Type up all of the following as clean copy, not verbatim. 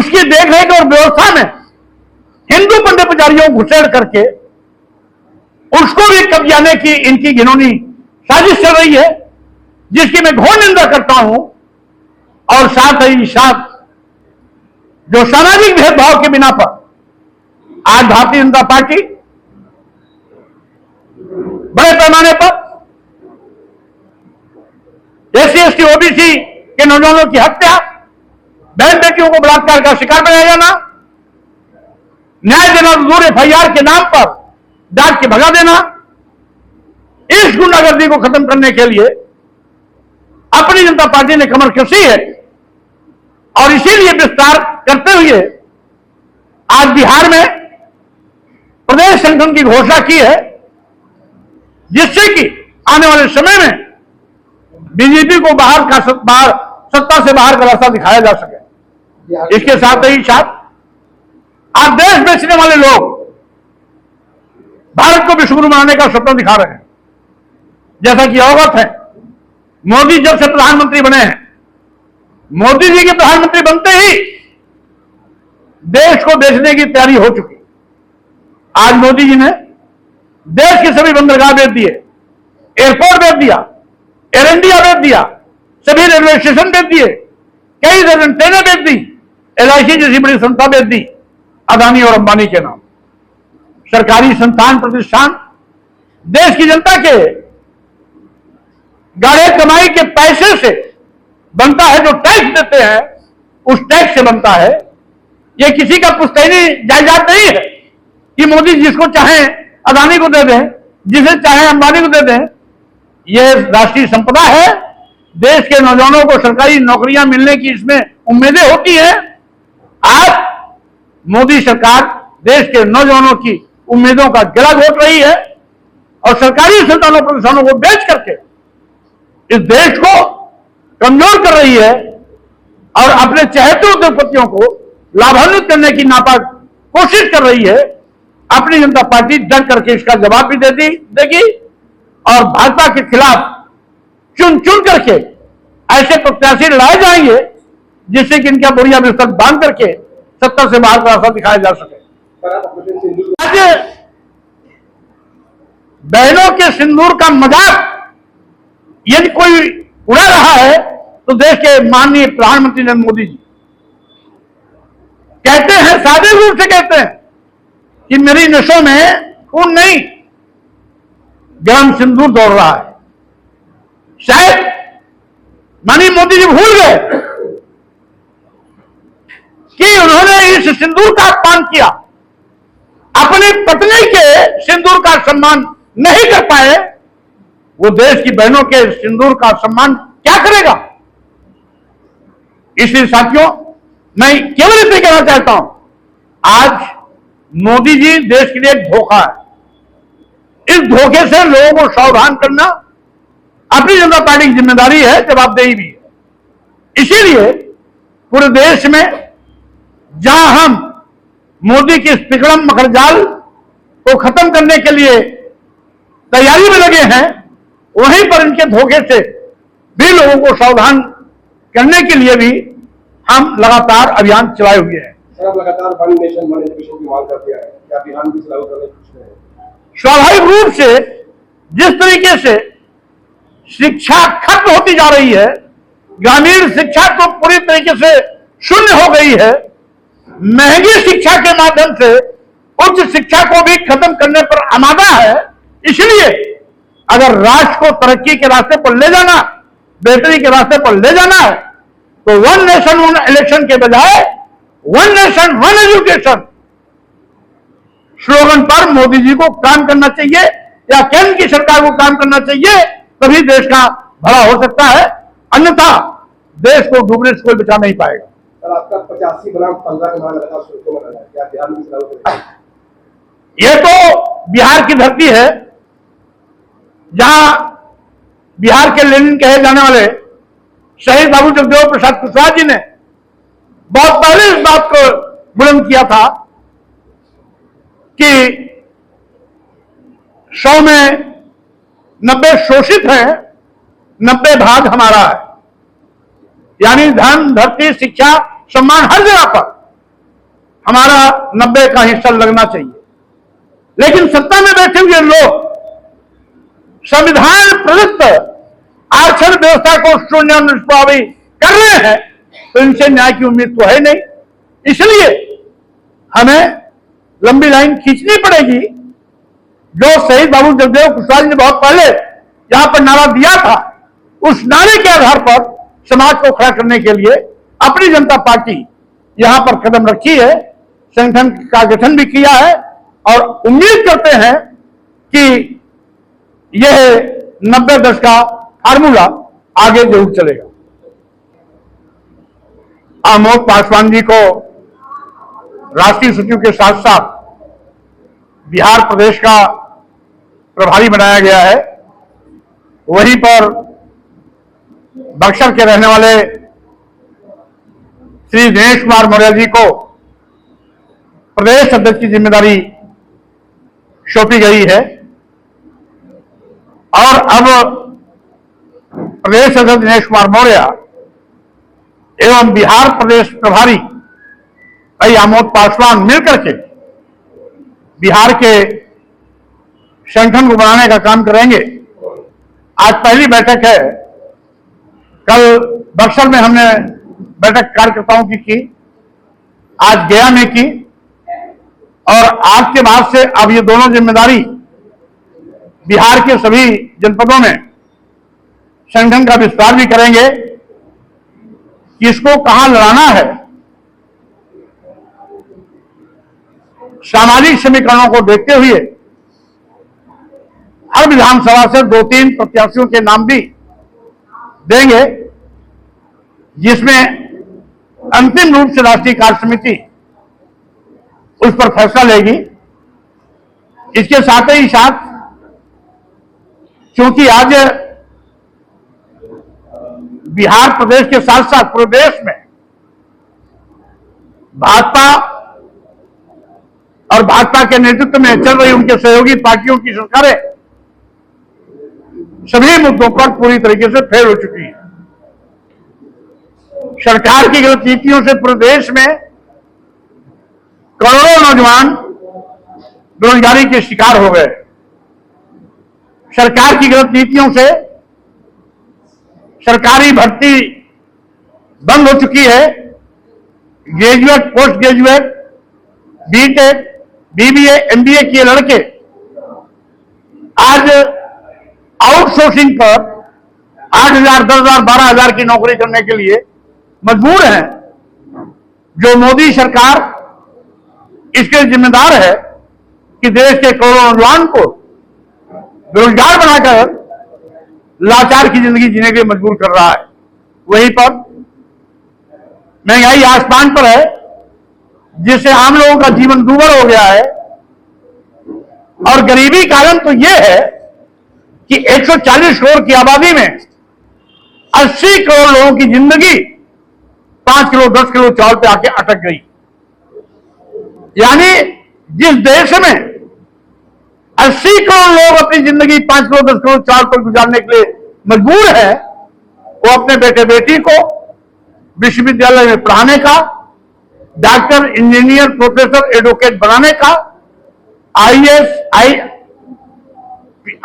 उसकी देखरेख और व्यवस्था में हिंदू पंडित पुजारियों को घुसेड़ करके उसको भी कब्जाने की इनकी घिनौनी साजिश चल रही है, जिसकी मैं घोर निंदा करता हूं। और साथ ही साथ जो सामाजिक भेदभाव के बिना पर आज भारतीय जनता पार्टी बड़े पैमाने पर एससी एसटी ओबीसी के नौजवानों की हत्या, बहन बेटियों को बलात्कार का शिकार बनाया जाना, न्याय देना दूर एफआईआर के नाम पर डांट के भगा देना, इस गुंडागर्दी को खत्म करने के लिए अपनी जनता पार्टी ने कमर कसी है। और इसीलिए विस्तार करते हुए आज बिहार में प्रदेश संगठन की घोषणा की है, जिससे कि आने वाले समय में बीजेपी को सत्ता से बाहर का रास्ता दिखाया जा सके। इसके साथ ही साथ आज देश बेचने वाले लोग भारत को विश्व गुरु बनाने का सपना दिखा रहे हैं। जैसा कि अवगत है, मोदी जब से प्रधानमंत्री बने हैं, मोदी जी के प्रधानमंत्री बनते ही देश को बेचने की तैयारी हो चुकी। आज मोदी जी ने देश के सभी बंदरगाह बेच दिए, एयरपोर्ट बेच दिया, एयर इंडिया बेच दिया, सभी रेलवे स्टेशन बेच दिए, कई ट्रेनें बेच दी, LIC जैसी बड़ी संस्था बेच दी अदानी और अंबानी के नाम। सरकारी संस्थान प्रतिष्ठान देश की जनता के गाढ़े कमाई के पैसे से बनता है, जो टैक्स देते हैं उस टैक्स से बनता है। यह किसी का पुश्तैनी जायदाद नहीं है कि मोदी जिसको चाहे अदानी को दे दें, जिसे चाहे अंबानी को दे दें। यह राष्ट्रीय संपदा है। देश के नौजवानों को सरकारी नौकरियां मिलने की इसमें उम्मीदें होती हैं। आज मोदी सरकार देश के नौजवानों की उम्मीदों का गला घोट रही है और सरकारी संस्थानों प्रतिष्ठानों को बेच करके इस देश को कमजोर कर रही है और अपने चहेते उद्योगपतियों को लाभान्वित करने की नापाक कोशिश कर रही है। अपनी जनता पार्टी डट करके इसका जवाब भी देगी और भाजपा के खिलाफ चुन चुन करके ऐसे प्रत्याशी लाए जाएंगे जिससे कि इनका बोरिया बिस्तर बांध करके सत्ता से बाहर का रास्ता दिखाया जा सके। आज बहनों के सिंदूर का मजाक यदि कोई उड़ा रहा है तो देश के माननीय प्रधानमंत्री नरेंद्र मोदी जी कहते हैं, सादे रूप से कहते हैं कि मेरी नसों में खून नहीं, गर्म सिंदूर दौड़ रहा है। शायद माननीय मोदी जी भूल गए कि उन्होंने इस सिंदूर का अपमान किया, अपनी पत्नी के सिंदूर का सम्मान नहीं कर पाए। वो देश की बहनों के सिंदूर का सम्मान क्या करेगा? इसलिए साथियों, मैं केवल इतना कहना चाहता हूं, आज मोदी जी देश के लिए एक धोखा है। इस धोखे से लोगों को सावधान करना अपनी जनता पार्टी की जिम्मेदारी है, जवाबदेही भी है। इसीलिए पूरे देश में जहां हम मोदी की इस पिकड़म मकड़जाल को खत्म करने के लिए तैयारी में लगे हैं, वहीं पर इनके धोखे से भी लोगों को सावधान करने के लिए भी हम लगातार अभियान चलाए हुए हैं। सर, आप लगातार वन नेशन वन एजुकेशन की मांग करते हैं, क्या अभियान भी लागू करने की कोशिश है? स्वाभाविक रूप से जिस तरीके से शिक्षा खत्म होती जा रही है, ग्रामीण शिक्षा तो पूरी तरीके से शून्य हो गई है, महंगी शिक्षा के माध्यम से उच्च शिक्षा को भी खत्म करने पर आमादा है। इसलिए अगर राष्ट्र को तरक्की के रास्ते पर ले जाना, बेहतरी के रास्ते पर ले जाना है, तो वन नेशन वन इलेक्शन के बजाय one nation one education slogan पर मोदी जी को काम करना चाहिए या केंद्र की सरकार को काम करना चाहिए, तभी देश का भला हो सकता है। अन्यथा देश को डूबने से कोई बचा नहीं पाएगा। सर, आपका 85 बनाम 15 का मान लगातार सुनते हो रहा है, क्या अभियान भी लागू करेंगे? यह तो बिहार की धरती है, जहां बिहार के लेनिन कहे जाने वाले शहीद बाबू जगदेव प्रसाद कुशवाहा जी ने बहुत पहले इस बात को बुलंद किया था कि 100 में 90 शोषित हैं, 90 भाग हमारा है। यानी धन, धरती, शिक्षा, सम्मान हर जगह पर हमारा 90 का हिस्सा लगना चाहिए। लेकिन सत्ता में बैठे हुए लोग संविधान प्रदत्त आरक्षण व्यवस्था को शून्य और निष्प्रभावी कर रहे हैं, तो इनसे न्याय की उम्मीद तो है नहीं। इसलिए हमें लंबी लाइन खींचनी पड़ेगी। जो शहीद बाबू जगदेव कुशवाहा जी ने बहुत पहले यहां पर नारा दिया था, उस नारे के आधार पर समाज को खड़ा करने के लिए अपनी जनता पार्टी यहां पर कदम रखी है, संगठन का गठन भी किया है और उम्मीद करते हैं कि यह 90 दशक का फार्मूला आगे जरूर चलेगा। आमोद पासवान जी को राष्ट्रीय सचिव के साथ साथ बिहार प्रदेश का प्रभारी बनाया गया है। वहीं पर बक्सर के रहने वाले श्री दिनेश कुमार मौर्य जी को प्रदेश अध्यक्ष की जिम्मेदारी सौंपी गई है और अब प्रदेश अध्यक्ष दिनेश कुमार मौर्य एवं बिहार प्रदेश प्रभारी भाई आमोद पासवान मिलकर के बिहार के संगठन को बनाने का काम करेंगे। आज पहली बैठक है, कल बक्सर में हमने बैठक कार्यकर्ताओं की आज गया में की और आज के बाद से अब ये दोनों जिम्मेदारी बिहार के सभी जनपदों में संगठन का विस्तार भी करेंगे। किसको कहां लड़ाना है, सामाजिक समीकरणों को देखते हुए हर विधानसभा से 2-3 प्रत्याशियों के नाम भी देंगे, जिसमें अंतिम रूप से राष्ट्रीय कार्य समिति उस पर फैसला लेगी। इसके साथ ही साथ क्योंकि आज बिहार प्रदेश के साथ साथ पूरे देश में भाजपा और भाजपा के नेतृत्व में चल रही उनके सहयोगी पार्टियों की सरकारें सभी मुद्दों पर पूरी तरीके से फेल हो चुकी है। सरकार की गलत नीतियों से पूरे देश में करोड़ों नौजवान बेरोजगारी के शिकार हो गए। सरकार की गलत नीतियों से सरकारी भर्ती बंद हो चुकी है। Graduate, post graduate, BTech, BBA, MBA किए लड़के आज आउटसोर्सिंग पर 8,000, 10,000, 12,000 की नौकरी करने के लिए मजबूर हैं। जो मोदी सरकार इसके जिम्मेदार है कि देश के करोड़ों नौजवान को बेरोजगार बनाकर लाचार की जिंदगी जीने के लिए मजबूर कर रहा है। वहीं पर महंगाई आसमान पर है, जिससे आम लोगों का जीवन दूभर हो गया है। और गरीबी कारण तो यह है कि 140 करोड़ की आबादी में 80 करोड़ लोगों की जिंदगी 5 किलो 10 किलो चावल पे आके अटक गई। यानी जिस देश में 80 करोड़ लोग अपनी जिंदगी 5 किलो 10 किलो चावल पर गुजारने के लिए मजबूर है, वो अपने बेटे बेटी को विश्वविद्यालय में पढ़ाने का, डॉक्टर, इंजीनियर, प्रोफेसर, एडवोकेट बनाने का, आईएएस,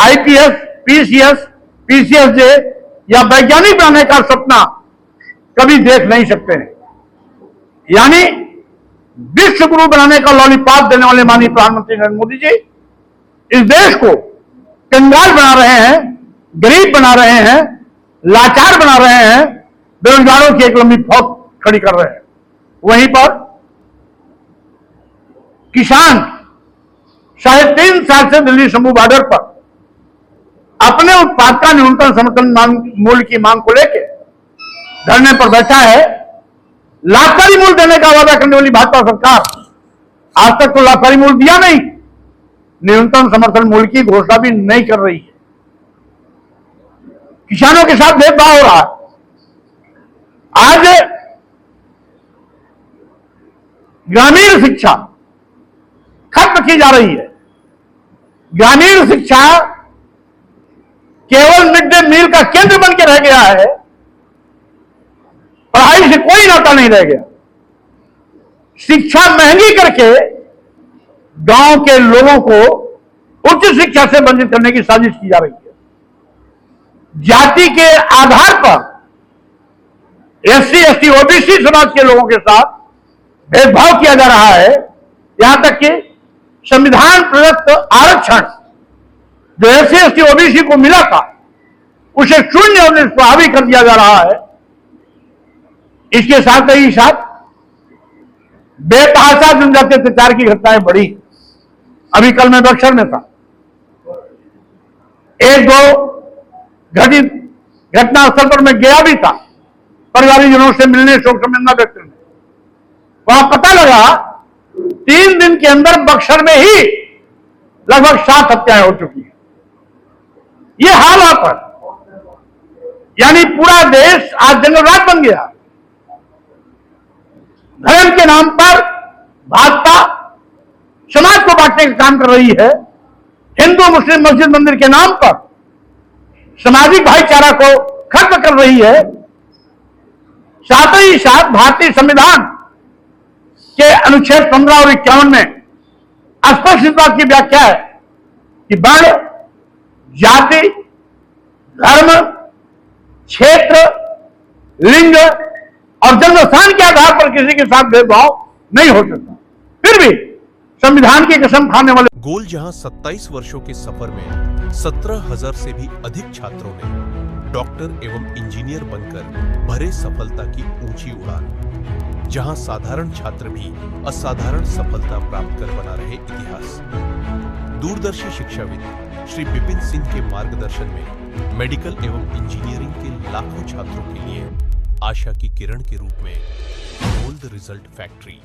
आईपीएस, पीसीएस, पीसीएसजे या वैज्ञानिक बनाने का सपना कभी देख नहीं सकते हैं। यानी विश्व गुरु बनाने का लॉलीपॉप देने वाले माननीय प्रधानमंत्री नरेंद्र मोदी जी इस देश को कंगाल बना रहे हैं, गरीब बना रहे हैं, लाचार बना रहे हैं, बेरोजगारों की एक लंबी फौज खड़ी कर रहे हैं। वहीं पर किसान 3.5 साल से दिल्ली शंभू बॉर्डर पर अपने उत्पाद का न्यूनतम समर्थन मूल्य की मांग को लेकर धरने पर बैठा है। लाभकारी मूल्य देने का वादा करने वाली भाजपा सरकार आज तक तो लाभकारी मूल्य दिया नहीं, न्यूनतम समर्थन मूल्य की घोषणा भी नहीं कर रही है। किसानों के साथ भेदभाव हो रहा है। आज ग्रामीण शिक्षा खत्म की जा रही है। ग्रामीण शिक्षा केवल मिड डे मील का केंद्र बन के रह गया है, पढ़ाई से कोई नाता नहीं रह गया। शिक्षा महंगी करके गांव के लोगों को उच्च शिक्षा से वंचित करने की साजिश की जा रही है। जाति के आधार पर एससी, एसटी, ओबीसी समाज के लोगों के साथ भेदभाव किया जा रहा है। यहां तक कि संविधान प्रदत्त आरक्षण जो एससी, एसटी, ओबीसी को मिला था उसे शून्य और इसको हावी कर दिया जा रहा है। इसके साथ ही साथ बेतहाशा जनजातीय अत्याचार की घटनाएं बढ़ी। अभी कल मैं बक्सर में था, एक दो घटित घटना स्थल पर मैं गया भी था, परिवारजनों से मिलने, शोक संवेदना व्यक्त करने। वहां पता लगा 3 दिन के अंदर बक्सर में ही लगभग 7 हत्याएं हो चुकी हैं। ये हाल वहां पर, यानी पूरा देश आज जंगलराज बन गया। धर्म के नाम पर भाजपा समाज को बांटने का काम कर रही है। हिंदू मुस्लिम मस्जिद मंदिर के नाम पर सामाजिक भाईचारा को खत्म कर रही है। साथ ही साथ भारतीय संविधान के अनुच्छेद 15 और 51 में स्पष्ट इस बात की व्याख्या है कि वर्ण, जाति, धर्म, क्षेत्र, लिंग और जन्मस्थान के आधार पर किसी के साथ भेदभाव नहीं हो सकता। फिर भी संविधान की कसम खाने वाले गोल जहां 27 वर्षों के सफर में 17,000 से भी अधिक छात्रों ने डॉक्टर एवं इंजीनियर बनकर भरे सफलता की ऊंची उड़ान, जहां साधारण छात्र भी असाधारण सफलता प्राप्त कर बना रहे इतिहास। दूरदर्शी शिक्षाविद श्री विपिन सिंह के मार्गदर्शन में मेडिकल एवं इंजीनियरिंग के लाखों छात्रों के लिए आशा की किरण के रूप में गोल्ड रिजल्ट फैक्ट्री